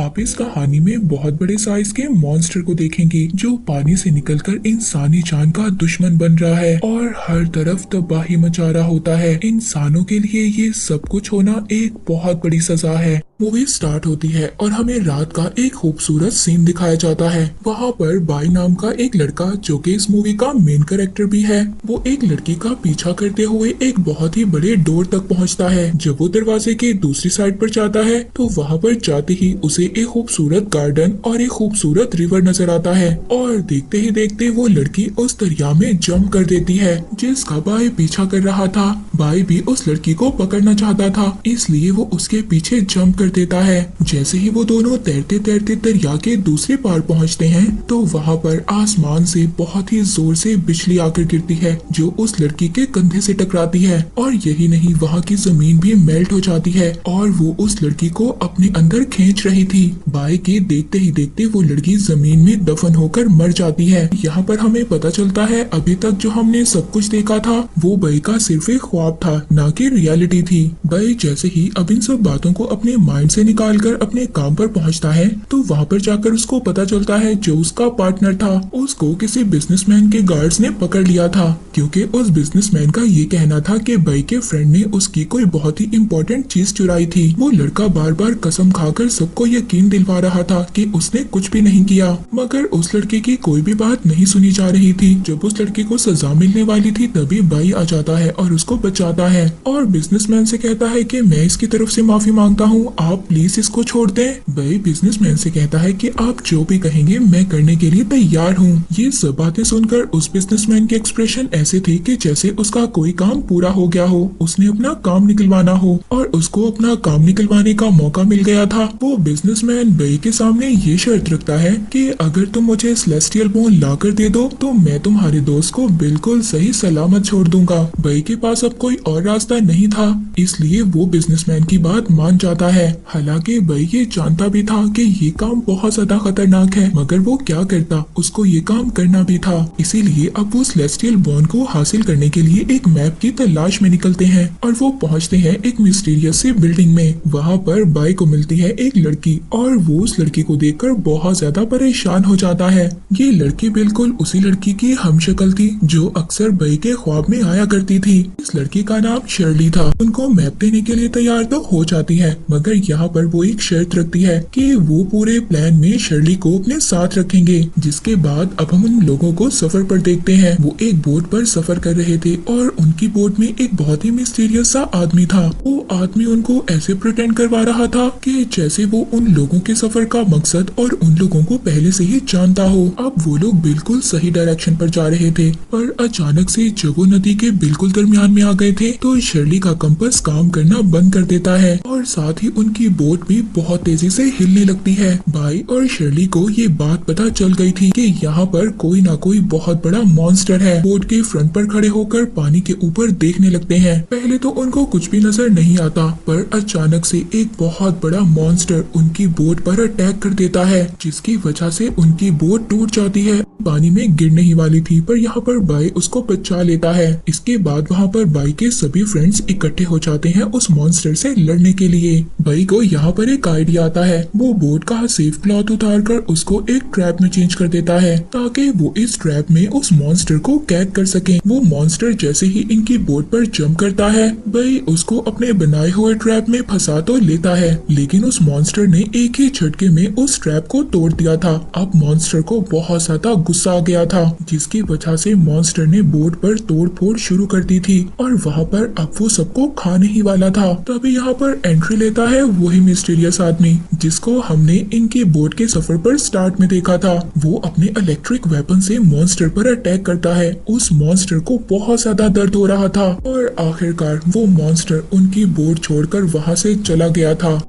आप इस कहानी में बहुत बड़े साइज के मॉन्स्टर को देखेंगे जो पानी से निकलकर इंसानी जान का दुश्मन बन रहा है और हर तरफ तबाही मचा रहा होता है। इंसानों के लिए ये सब कुछ होना एक बहुत बड़ी सजा है। मूवी स्टार्ट होती है और हमें रात का एक खूबसूरत सीन दिखाया जाता है। वहाँ पर बाई नाम का एक लड़का जो कि इस मूवी का मेन कैरेक्टर भी है, वो एक लड़की का पीछा करते हुए एक बहुत ही बड़े डोर तक पहुँचता है। जब वो दरवाजे के दूसरी साइड पर जाता है तो वहाँ पर जाते ही उसे एक खूबसूरत गार्डन और एक खूबसूरत रिवर नजर आता है और देखते ही देखते वो लड़की उस दरिया में जंप कर देती है जिसका बाई पीछा कर रहा था। बाई भी उस लड़की को पकड़ना चाहता था, इसलिए वो उसके पीछे जंप कर देता है। जैसे ही वो दोनों तैरते तैरते दरिया के दूसरे पार पहुंचते हैं तो वहाँ पर आसमान से बहुत ही जोर से बिजली आकर गिरती है जो उस लड़की के कंधे से टकराती है और यही नहीं, वहाँ की जमीन भी मेल्ट हो जाती है और वो उस लड़की को अपने अंदर खींच रही थी। बाई के देखते ही देखते वो लड़की जमीन में दफन होकर मर जाती है। यहाँ पर हमें पता चलता है अभी तक जो हमने सब कुछ देखा था वो बाई का सिर्फ एक ख्वाब था, ना कि रियलिटी थी। बाई जैसे ही अब इन सब बातों को अपने माइंड से निकालकर अपने काम पर पहुंचता है तो वहाँ पर जाकर उसको पता चलता है जो उसका पार्टनर था उसको किसी बिजनेसमैन के गार्ड्स ने पकड़ लिया था, क्योंकि उस बिजनेसमैन का ये कहना था कि बाई के फ्रेंड ने उसकी कोई बहुत ही इम्पोर्टेंट चीज चुराई थी। वो लड़का बार बार कसम खाकर सबको यकीन दिलवा रहा था कि उसने कुछ भी नहीं किया, मगर उस लड़के की कोई भी बात नहीं सुनी जा रही थी। जब उस लड़के को सजा मिलने वाली थी तभी बाई आ जाता है और उसको बचाता है और बिजनेसमैन से कहता है कि मैं इसकी तरफ से माफी मांगता हूँ, आप प्लीज इसको छोड़ दें। बाई बिजनेसमैन से कहता है कि आप जो भी कहेंगे मैं करने के लिए तैयार हूँ। ये सब बातें सुनकर उस बिजनेसमैन के एक्सप्रेशन ऐसे थे कि जैसे उसका कोई काम पूरा हो गया हो, उसने अपना काम निकलवाना हो और उसको अपना काम निकलवाने का मौका मिल गया था। वो बिजनेसमैन बाई के सामने ये शर्त रखता है कि अगर तुम मुझे सेलेस्टियल बोन ला कर दे दो तो मैं तुम्हारे दोस्त को बिल्कुल सही सलामत छोड़ दूंगा। बाई के पास अब कोई और रास्ता नहीं था, इसलिए वो बिजनेसमैन की बात मान जाता है। हालांकि बाई ये जानता भी था कि ये काम बहुत ज्यादा खतरनाक है, मगर वो क्या करता, उसको ये काम करना भी था। इसीलिए अब वो सेलेस्टियल बोन को हासिल करने के लिए एक मैप की तलाश में निकलते हैं और वो पहुंचते हैं एक मिस्टीरियस सी बिल्डिंग में। वहाँ पर बाई को मिलती है एक लड़की और वो उस लड़की को देखकर बहुत ज्यादा परेशान हो जाता है। ये लड़की बिल्कुल उसी लड़की की हमशक्ल थी जो अक्सर बाई के ख्वाब में आया करती थी। इस लड़की का नाम शर्ली था। उनको मैप देने के लिए तैयार तो हो जाती है, मगर यहाँ पर वो एक शर्त रखती है कि वो पूरे प्लान में शर्ली को अपने साथ रखेंगे। जिसके बाद अब हम उन लोगों को सफर पर देखते हैं। वो एक बोट पर सफर कर रहे थे और उनकी बोट में एक बहुत ही मिस्टीरियस सा आदमी था। वो आदमी उनको ऐसे प्रिटेंड करवा रहा था कि जैसे वो उन लोगों के सफर का मकसद और उन लोगों को पहले से ही जानता हो। अब वो लोग बिल्कुल सही डायरेक्शन पर जा रहे थे, पर अचानक से जब वो नदी के बिल्कुल दरमियान में आ गए थे तो शर्ली का कंपास काम करना बंद कर देता है और साथ ही उनकी बोट भी बहुत तेजी से हिलने लगती है। बाई और शर्ली को ये बात पता चल गई थी कि यहाँ पर कोई ना कोई बहुत बड़ा मॉन्स्टर है। बोट के फ्रंट पर खड़े होकर पानी के ऊपर देखने लगते हैं। पहले तो उनको कुछ भी नजर नहीं आता, पर अचानक से एक बहुत बड़ा मॉन्स्टर उनकी बोट पर अटैक कर देता है, जिसकी वजह से उनकी बोट टूट जाती है। पानी में गिरने ही वाली थी, पर यहाँ पर बाई उसको बचा लेता है। इसके बाद वहाँ पर बाई के सभी फ्रेंड्स इकट्ठे हो जाते हैं उस मॉन्स्टर से लड़ने के लिए। बाई को यहाँ पर एक आइडिया आता है। वो बोट का सेफ क्लॉथ उतारकर उसको एक ट्रैप में चेंज कर देता है ताकि वो इस ट्रैप में उस मॉन्स्टर को कैद कर सके। वो मॉन्स्टर जैसे ही इनकी बोट पर जंप करता है, बाई उसको अपने बनाए हुए ट्रैप में फंसा तो लेता है, लेकिन उस मॉन्स्टर ने एक ही झटके में उस ट्रैप को तोड़ दिया था। अब मॉन्स्टर को बहुत ज्यादा गुस्सा आ गया था, जिसकी वजह से मॉन्स्टर ने बोट पर तोड़ फोड़ शुरू कर दी थी और वहाँ पर अब वो सबको खाने ही वाला था। तभी यहाँ पर एंट्री लेता है वही मिस्टीरियस आदमी जिसको हमने इनकी बोट के सफर पर स्टार्ट में देखा था। वो अपने इलेक्ट्रिक वेपन से मॉन्स्टर पर अटैक करता है। उस मॉन्स्टर को बहुत ज्यादा दर्द हो रहा था और आखिरकार वो मॉन्स्टर उनकी बोट छोड़कर वहाँ से चला गया था।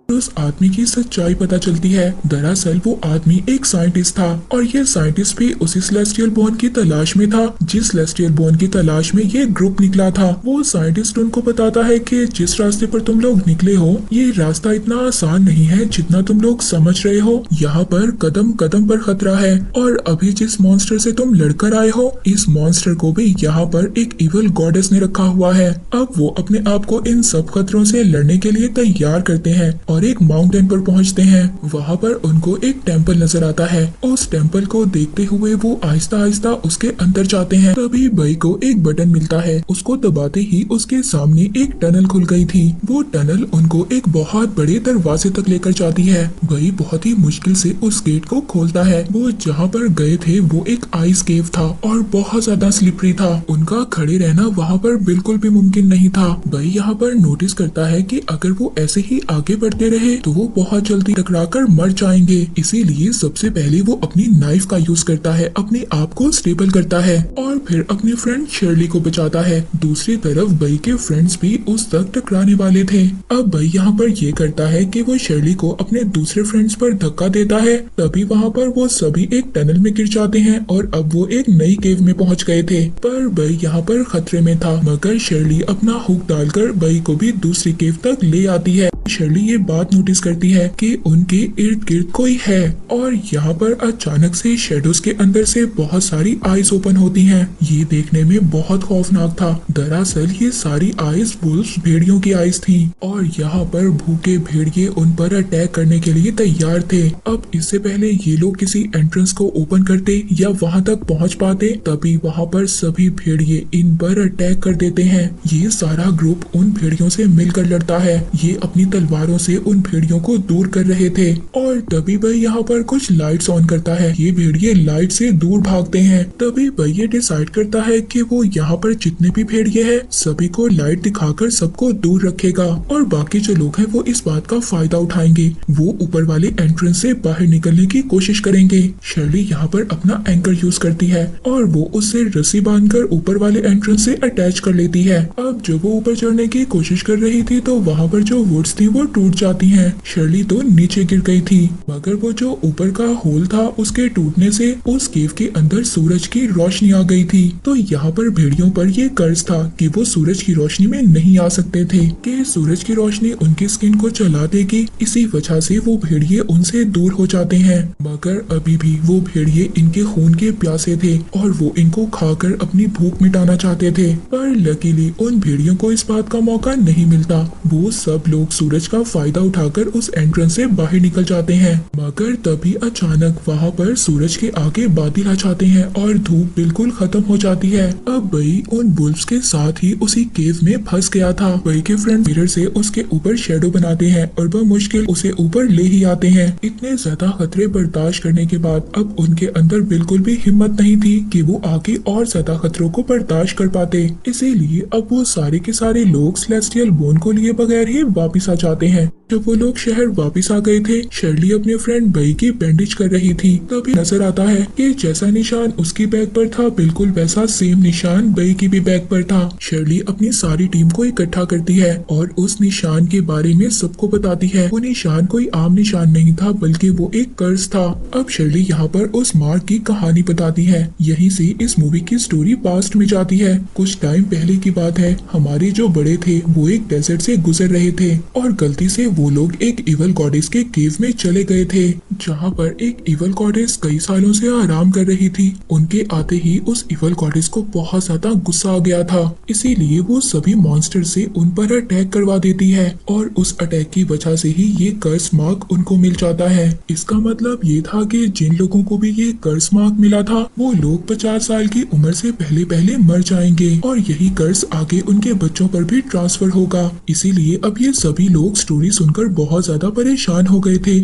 उस आदमी की सच्चाई पता चलती है। दरअसल वो आदमी एक साइंटिस्ट था और ये साइंटिस्ट भी उसी सेलेस्टियल बोन की तलाश में था जिस सेलेस्टियल बोन की तलाश में ये ग्रुप निकला था। वो साइंटिस्ट उनको बताता है कि जिस रास्ते पर तुम लोग निकले हो ये रास्ता इतना आसान नहीं है जितना तुम लोग समझ रहे हो। यहाँ पर कदम कदम पर खतरा है और अभी जिस मॉन्स्टर से तुम लड़कर आए हो इस मॉन्स्टर को भी यहाँ पर एक इवल गॉडेस ने रखा हुआ है। अब वो अपने आप को इन सब खतरों से लड़ने के लिए तैयार करते हैं और एक माउंटेन पर पहुंचते हैं। वहां पर उनको एक टेम्पल नजर आता है। उस टेम्पल को देखते हुए वो आहिस्ता आहिस्ता उसके अंदर जाते हैं। तभी बई को एक बटन मिलता है। उसको दबाते ही उसके सामने एक टनल खुल गई थी। वो टनल उनको एक बहुत बड़े दरवाजे तक लेकर जाती है। बई बहुत ही मुश्किल से उस गेट को खोलता है। वो जहाँ पर गए थे वो एक आइस केव था और बहुत ज्यादा स्लिपरी था। उनका खड़े रहना वहाँ पर बिल्कुल भी मुमकिन नहीं था। बई यहाँ पर नोटिस करता है कि अगर वो ऐसे ही आगे बढ़ते रहे तो वो बहुत जल्दी टकराकर मर जाएंगे। इसीलिए सबसे पहले वो अपनी नाइफ का यूज करता है, अपने आप को स्टेबल करता है और फिर अपने फ्रेंड शर्ली को बचाता है। दूसरी तरफ बई के फ्रेंड्स भी उस तक टकराने वाले थे। अब बई यहाँ पर ये करता है कि वो शर्ली को अपने दूसरे फ्रेंड्स पर धक्का देता है। तभी वहाँ पर वो सभी एक टनल में गिर जाते हैं और अब वो एक नई केव में पहुँच गए थे। पर बई यहाँ पर खतरे में था, मगर शर्ली अपना हुक डालकर बई को भी दूसरी केव तक ले आती है। शर्ली ये बात नोटिस करती है कि उनके इर्द गिर्द कोई है और यहाँ पर अचानक से शेडोज के अंदर से बहुत सारी आईज ओपन होती हैं। ये देखने में बहुत खौफनाक था। दरअसल ये सारी आईज वुल्फ भेड़ियों की आईज थी और यहाँ पर भूखे भेड़िए उन पर अटैक करने के लिए तैयार थे। अब इससे पहले ये लोग किसी एंट्रेंस को ओपन करते या वहाँ तक पहुँच पाते, तभी वहाँ पर सभी भेड़िए इन पर अटैक कर देते हैं। ये सारा ग्रुप उन भेड़ियों से मिलकर लड़ता है। ये अपनी तलवारों से उन भेड़ियों को दूर कर रहे थे और तभी भाई यहाँ पर कुछ लाइट्स ऑन करता है। ये भेड़िए लाइट से दूर भागते हैं। तभी भाई ये डिसाइड करता है कि वो यहाँ पर जितने भी भेड़िए हैं सभी को लाइट दिखाकर सबको दूर रखेगा और बाकी जो लोग हैं वो इस बात का फायदा उठाएंगे। वो ऊपर वाले एंट्रेंस से बाहर निकलने की कोशिश करेंगे। शर्ली यहाँ पर अपना एंकर यूज करती है और वो उससे रस्सी बांधकर ऊपर वाले एंट्रेंस से अटैच कर लेती है। अब जब वो ऊपर चढ़ने की कोशिश कर रही थी तो वहाँ पर जो वुड्स थी वो टूट जाती हैं। शर्ली तो नीचे गिर गई थी, मगर वो जो ऊपर का होल था उसके टूटने से उस केव के अंदर सूरज की रोशनी आ गई थी। तो यहाँ पर भेड़ियों पर ये कर्ज था कि वो सूरज की रोशनी में नहीं आ सकते थे, कि सूरज की रोशनी उनकी स्किन को जला देगी। इसी वजह से वो भेड़िए उनसे दूर हो जाते हैं। मगर अभी भी वो भेड़िए इनके खून के प्यासे थे और वो इनको खाकर अपनी भूख मिटाना चाहते थे। पर लकीली उन भेड़ियों को इस बात का मौका नहीं मिलता। वो सब लोग सूरज का फायदा उठाकर उस एंट्रेंस से बाहर निकल जाते हैं। मगर तभी अचानक वहाँ पर सूरज के आगे बादल आ जाते हैं और धूप बिल्कुल खत्म हो जाती है। अब बई उन वुल्फ्स के साथ ही उसी केव में फंस गया था। बई के फ्रेंड मिरर से उसके ऊपर शेडो बनाते हैं और वह मुश्किल उसे ऊपर ले ही आते हैं। इतने ज्यादा खतरे बर्दाश्त करने के बाद अब उनके अंदर बिल्कुल भी हिम्मत नहीं थी कि वो आगे और ज्यादा खतरों को बर्दाश्त कर पाते। इसीलिए अब वो सारे के सारे लोग सेलेस्टियल बोन को लिए बगैर ही वापिस आ जाते हैं। जब वो लोग शहर वापस आ गए थे, शर्ली अपने फ्रेंड बई की बैंडेज कर रही थी। तभी नजर आता है कि जैसा निशान उसकी बैग पर था बिल्कुल वैसा सेम निशान बई की भी बैग पर था। शर्ली अपनी सारी टीम को इकट्ठा करती है और उस निशान के बारे में सबको बताती है। वो निशान कोई आम निशान नहीं था बल्कि वो एक कर्ज था। अब शर्ली यहाँ पर उस मार्क की कहानी बताती है। यहीं से इस मूवी की स्टोरी पास्ट में जाती है। कुछ टाइम पहले की बात है। हमारे जो बड़े थे वो एक डेजर्ट से गुजर रहे थे और गलती से वो लोग एक इवल गॉडेस के केव में चले गए थे, जहाँ पर एक इवल गॉडेस कई सालों से आराम कर रही थी। उनके आते ही उस इवल गॉडेस को बहुत ज्यादा गुस्सा आ गया था। इसीलिए वो सभी मॉन्स्टर से उन पर अटैक करवा देती है और उस अटैक की वजह से ही ये कर्स मार्क उनको मिल जाता है। इसका मतलब ये था कि जिन लोगों को भी ये कर्स मार्क मिला था वो लोग 50 साल की उम्र से पहले पहले मर जाएंगे और यही कर्स आगे उनके बच्चों पर भी ट्रांसफर होगा। इसीलिए अब ये सभी लोग स्टोरी सुनकर बहुत ज्यादा परेशान हो गए थे।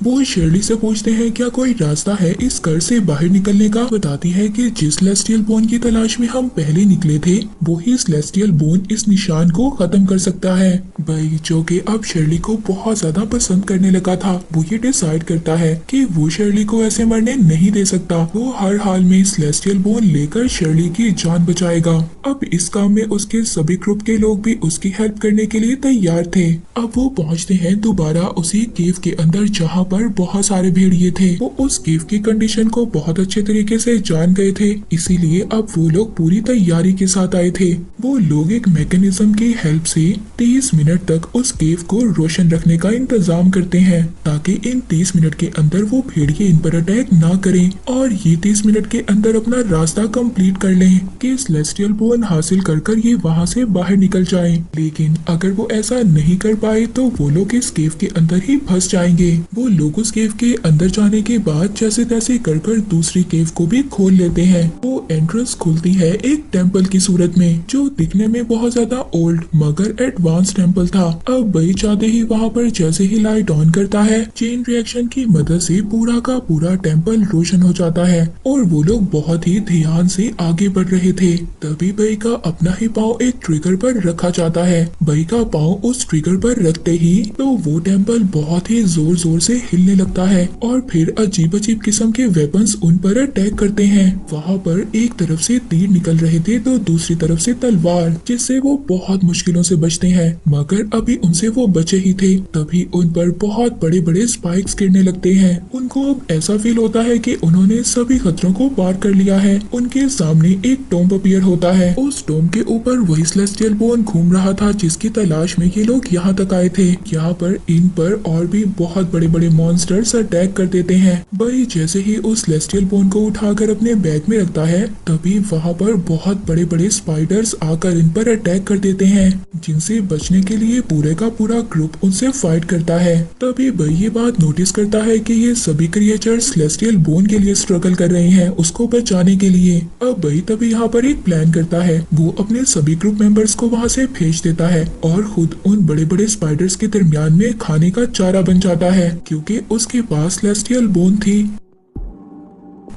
वो शर्ली से पूछते हैं क्या कोई रास्ता है इस कर्ज से बाहर निकलने का। बताती है कि जिस सेलेस्टियल बोन की तलाश में हम पहले निकले थे वो ही सेलेस्टियल बोन इस निशान को खत्म कर सकता है। भाई जो कि अब शर्ली को बहुत ज्यादा पसंद करने लगा था, वो ये डिसाइड करता है कि वो शर्ली को ऐसे मरने नहीं दे सकता। वो हर हाल में सेलेस्टियल बोन लेकर शर्ली की जान बचाएगा। अब इस काम में उसके सभी ग्रुप के लोग भी उसकी हेल्प करने के लिए तैयार थे। अब वो पहुँचते हैं दोबारा उसी केव के अंदर जहाँ पर बहुत सारे भेड़िए थे। वो उस केव की कंडीशन को बहुत अच्छे तरीके से जान गए थे, इसीलिए अब वो लोग पूरी तैयारी के साथ आए थे। वो लोग एक मैकेनिज्म की हेल्प से 30 मिनट तक उस केव को रोशन रखने का इंतजाम करते हैं, ताकि इन 30 मिनट के अंदर वो भेड़िए इन पर अटैक ना करें और ये 30 मिनट के अंदर अपना रास्ता कंप्लीट कर लें कि सेलेस्टियल बोन हासिल कर ये वहाँ से बाहर निकल जाएं। लेकिन अगर वो ऐसा नहीं कर पाए तो वो लोग इस केव के अंदर ही फंस जाएंगे। वो लोग उस केव के अंदर जाने के बाद जैसे तैसे कर दूसरी केव को भी खोल लेते हैं। वो एंट्रेंस खुलती है एक टेम्पल की सूरत में, जो दिखने में बहुत ज्यादा ओल्ड मगर एडवांस टेम्पल था। अब बई चाहते ही वहाँ पर जैसे ही लाइट ऑन करता है, चेन रिएक्शन की मदद से पूरा का पूरा टेम्पल रोशन हो जाता है और वो लोग बहुत ही ध्यान से आगे बढ़ रहे थे। तभी बई का अपना ही पाँव एक ट्रिगर पर रखा जाता है। बई का पाँव उस ट्रिगर पर रखते ही तो वो टेम्पल बहुत ही जोर जोर से हिलने लगता है और फिर अजीब अजीब किस्म के वेपन्स उन पर अटैक करते हैं। वहाँ पर एक तरफ से तीर निकल रहे थे तो दूसरी तरफ से तलवार, जिससे वो बहुत मुश्किलों से बचते हैं, मगर अभी उनसे वो बचे ही थे। तभी उन पर बहुत बड़े बड़े स्पाइक्स गिरने लगते हैं। उनको अब ऐसा फील होता है कि उन्होंने सभी खतरों को पार कर लिया है। उनके सामने एक टॉम्ब अपीयर होता है। उस टॉम्ब के ऊपर वही सेलेस्टियल बोन घूम रहा था जिसकी तलाश में ये लोग यहाँ तक आए थे। यहाँ पर इन पर और भी बहुत बड़े बड़े मॉन्स्टर्स अटैक कर देते हैं। बई जैसे ही उस सेलेस्टियल बोन को उठाकर अपने बैग में रखता है, तभी वहाँ पर बहुत बड़े बड़े स्पाइडर्स आकर इन पर अटैक कर देते हैं, जिनसे बचने के लिए पूरे का पूरा ग्रुप उनसे फाइट करता है। तभी बई ये बात नोटिस करता है कि ये सभी क्रिएचर सेलेस्टियल बोन के लिए स्ट्रगल कर रहे हैं, उसको बचाने के लिए। अब बई तभी यहाँ पर एक प्लान करता है। वो अपने सभी ग्रुप मेंबर्स को वहाँ से भेज देता है और खुद उन बड़े बड़े स्पाइडर्स के दरमियान में खाने का चारा बन जाता है, क्योंकि उसके पास सेलेस्टियल बोन थी।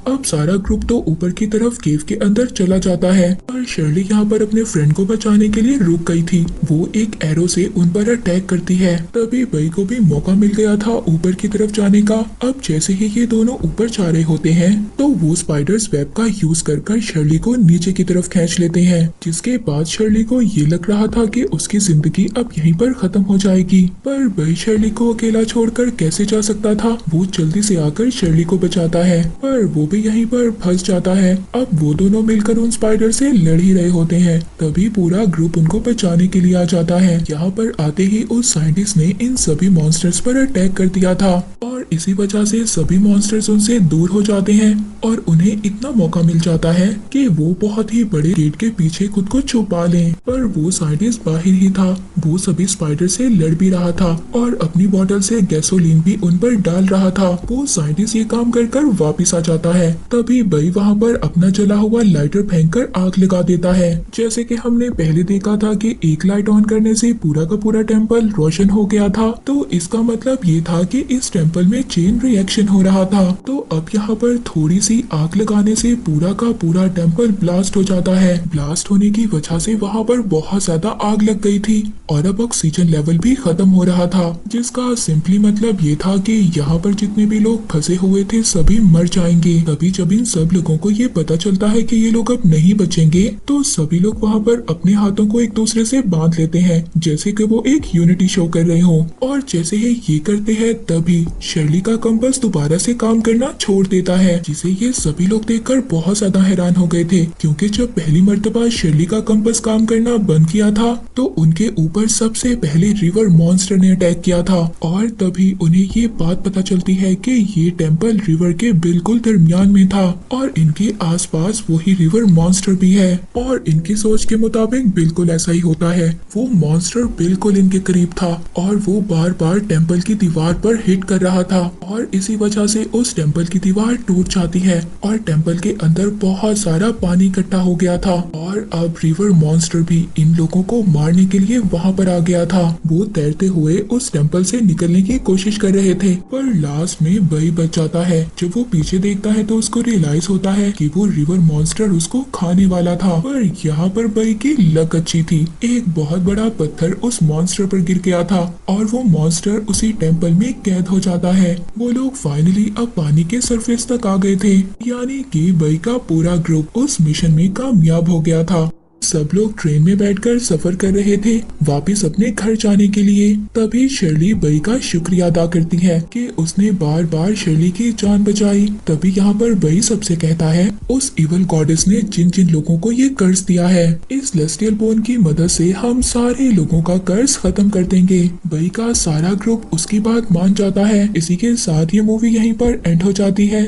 अब सारा ग्रुप तो ऊपर की तरफ केव के अंदर चला जाता है और शर्ली यहाँ पर अपने फ्रेंड को बचाने के लिए रुक गई थी। वो एक एरो से उन पर अटैक करती है। तभी बई को भी मौका मिल गया था ऊपर की तरफ जाने का। अब जैसे ही ये दोनों ऊपर जा रहे होते हैं तो वो स्पाइडर्स वेब का यूज कर शर्ली को नीचे की तरफ खींच लेते हैं, जिसके बाद शर्ली को ये लग रहा था कि उसकी जिंदगी अब यहीं पर खत्म हो जाएगी। पर बई शर्ली को अकेला छोड़कर कैसे जा सकता था। वो जल्दी से आकर शर्ली को बचाता है, पर वो यहीं पर फंस जाता है। अब वो दोनों मिलकर उन स्पाइडर से लड़ ही रहे होते हैं। तभी पूरा ग्रुप उनको बचाने के लिए आ जाता है। यहाँ पर आते ही उस साइंटिस्ट ने इन सभी मॉन्स्टर्स पर अटैक कर दिया था और इसी वजह से सभी मॉन्स्टर्स उनसे दूर हो जाते हैं और उन्हें इतना मौका मिल जाता है कि वो बहुत ही बड़े गेट के पीछे खुद को छुपा लें। पर वो साइंटिस्ट बाहर ही था। वो सभी स्पाइडर से लड़ भी रहा था और अपनी बोतल से गैसोलीन भी उन पर डाल रहा था। वो साइंटिस्ट ये काम कर वापिस आ जाता है। तभी बई वहाँ पर अपना जला हुआ लाइटर फेंककर आग लगा देता है। जैसे कि हमने पहले देखा था कि एक लाइट ऑन करने से पूरा का पूरा टेम्पल रोशन हो गया था, तो इसका मतलब ये था कि इस टेम्पल में चेन रिएक्शन हो रहा था। तो अब यहाँ पर थोड़ी सी आग लगाने से पूरा का पूरा टेम्पल ब्लास्ट हो जाता है। ब्लास्ट होने की वजह से वहाँ पर बहुत ज्यादा आग लग गई थी और अब ऑक्सीजन लेवल भी खत्म हो रहा था, जिसका सिंपली मतलब ये था कि यहाँ पर जितने भी लोग फंसे हुए थे सभी मर जाएंगे। तभी जब इन सब लोगों को ये पता चलता है कि ये लोग अब नहीं बचेंगे, तो सभी लोग वहाँ पर अपने हाथों को एक दूसरे से बांध लेते हैं, जैसे कि वो एक यूनिटी शो कर रहे हो। और जैसे ही ये करते हैं तभी शर्ली का कंपास दोबारा से काम करना छोड़ देता है, जिसे ये सभी लोग देखकर बहुत ज्यादा हैरान हो गए थे, क्योंकि जब पहली मर्तबा शर्ली का कंपास काम करना बंद किया था तो उनके ऊपर सबसे पहले रिवर मॉन्स्टर ने अटैक किया था। और तभी उन्हें ये बात पता चलती है कि ये टेम्पल रिवर के बिल्कुल दरमियान में था और इनके आसपास वही रिवर मॉन्स्टर भी है। और इनकी सोच के मुताबिक बिल्कुल ऐसा ही होता है। वो मॉन्स्टर बिल्कुल इनके करीब था और वो बार बार टेम्पल की दीवार पर हिट कर रहा था और इसी वजह से उस टेम्पल की दीवार टूट जाती है और टेम्पल के अंदर बहुत सारा पानी इकट्ठा हो गया था। और अब रिवर मॉन्स्टर भी इन लोगों को मारने के लिए वहाँ पर आ गया था। वो तैरते हुए उस टेम्पल से निकलने की कोशिश कर रहे थे, पर लास्ट में बई बच जाता है। जब वो पीछे देखता है तो उसको रियलाइज होता है कि वो रिवर मॉन्स्टर उसको खाने वाला था। पर यहाँ पर बई की लक अच्छी थी। एक बहुत बड़ा पत्थर उस मॉन्स्टर पर गिर गया था और वो मॉन्स्टर उसी टेम्पल में कैद हो जाता है। वो लोग फाइनली अब पानी के सरफेस तक आ गए थे, यानी कि बई का पूरा ग्रुप उस मिशन में कामयाब हो गया था। सब लोग ट्रेन में बैठकर सफर कर रहे थे वापस अपने घर जाने के लिए। तभी शर्ली बई का शुक्रिया अदा करती है कि उसने बार बार शर्ली की जान बचाई। तभी यहाँ पर बई सबसे कहता है उस इवल गॉडेस ने जिन जिन लोगों को ये कर्ज दिया है, इस लेस्टियल बोन की मदद से हम सारे लोगों का कर्ज खत्म कर देंगे। बई का सारा ग्रुप उसकी बात मान जाता है। इसी के साथ ये मूवी यहीं पर एंड हो जाती है।